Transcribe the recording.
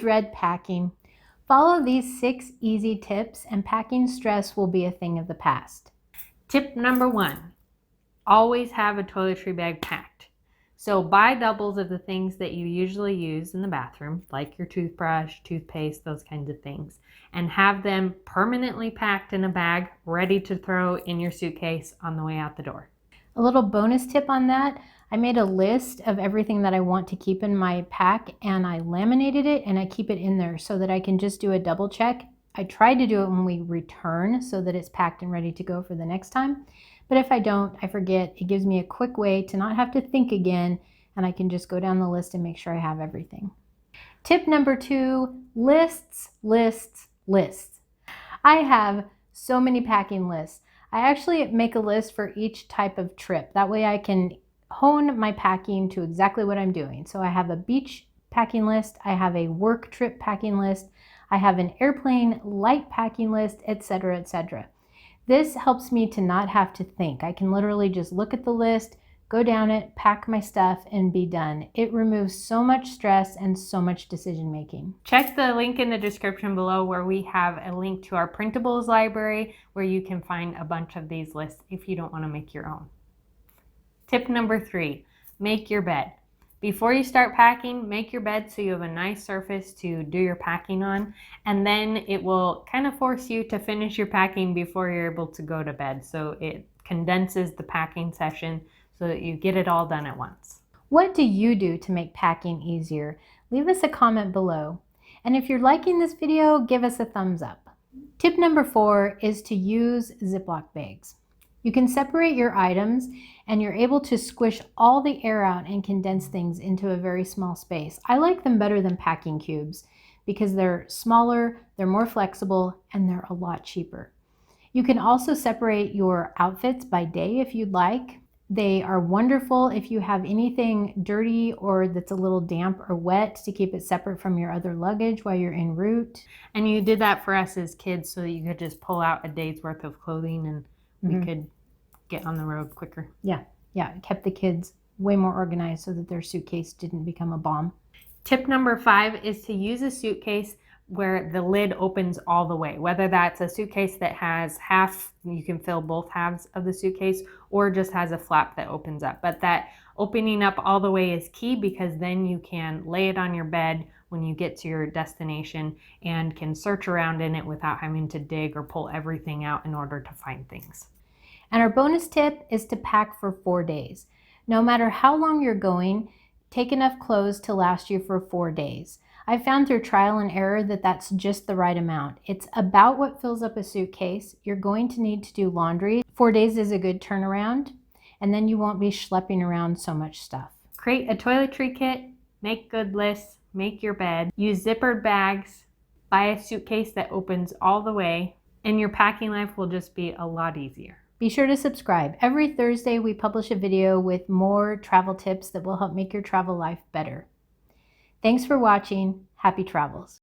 dread packing? Follow these 6 easy tips and packing stress will be a thing of the past. Tip number 1, always have a toiletry bag packed. So buy doubles of the things that you usually use in the bathroom, like your toothbrush, toothpaste, those kinds of things, and have them permanently packed in a bag, ready to throw in your suitcase on the way out the door. A little bonus tip on that, I made a list of everything that I want to keep in my pack and I laminated it and I keep it in there so that I can just do a double check. I try to do it when we return so that it's packed and ready to go for the next time. But if I don't, I forget. It gives me a quick way to not have to think again and I can just go down the list and make sure I have everything. Tip number 2, lists, lists, lists. I have so many packing lists. I actually make a list for each type of trip. That way I can hone my packing to exactly what I'm doing. So I have a beach packing list, I have a work trip packing list, I have an airplane light packing list, etc., etc. This helps me to not have to think. I can literally just look at the list, go down it, pack my stuff, and be done. It removes so much stress and so much decision making. Check the link in the description below where we have a link to our Printables library where you can find a bunch of these lists if you don't want to make your own. Tip number 3, make your bed. Before you start packing, make your bed so you have a nice surface to do your packing on, and then it will kind of force you to finish your packing before you're able to go to bed. So it condenses the packing session so that you get it all done at once. What do you do to make packing easier? Leave us a comment below. And if you're liking this video, give us a thumbs up. Tip number 4 is to use Ziploc bags. You can separate your items and you're able to squish all the air out and condense things into a very small space. I like them better than packing cubes because they're smaller, they're more flexible, and they're a lot cheaper. You can also separate your outfits by day if you'd like. They are wonderful if you have anything dirty or that's a little damp or wet to keep it separate from your other luggage while you're en route. And you did that for us as kids so that you could just pull out a day's worth of clothing and we could get on the road quicker. Yeah, it kept the kids way more organized so that their suitcase didn't become a bomb. Tip number 5 is to use a suitcase where the lid opens all the way, whether that's a suitcase that has half, you can fill both halves of the suitcase, or just has a flap that opens up. But that opening up all the way is key because then you can lay it on your bed when you get to your destination and can search around in it without having to dig or pull everything out in order to find things. And our bonus tip is to pack for 4 days. No matter how long you're going, take enough clothes to last you for 4 days. I found through trial and error that that's just the right amount. It's about what fills up a suitcase. You're going to need to do laundry. 4 days is a good turnaround, and then you won't be schlepping around so much stuff. Create a toiletry kit, make good lists, make your bed, use zippered bags, buy a suitcase that opens all the way, and your packing life will just be a lot easier. Be sure to subscribe. Every Thursday we publish a video with more travel tips that will help make your travel life better. Thanks for watching. Happy travels.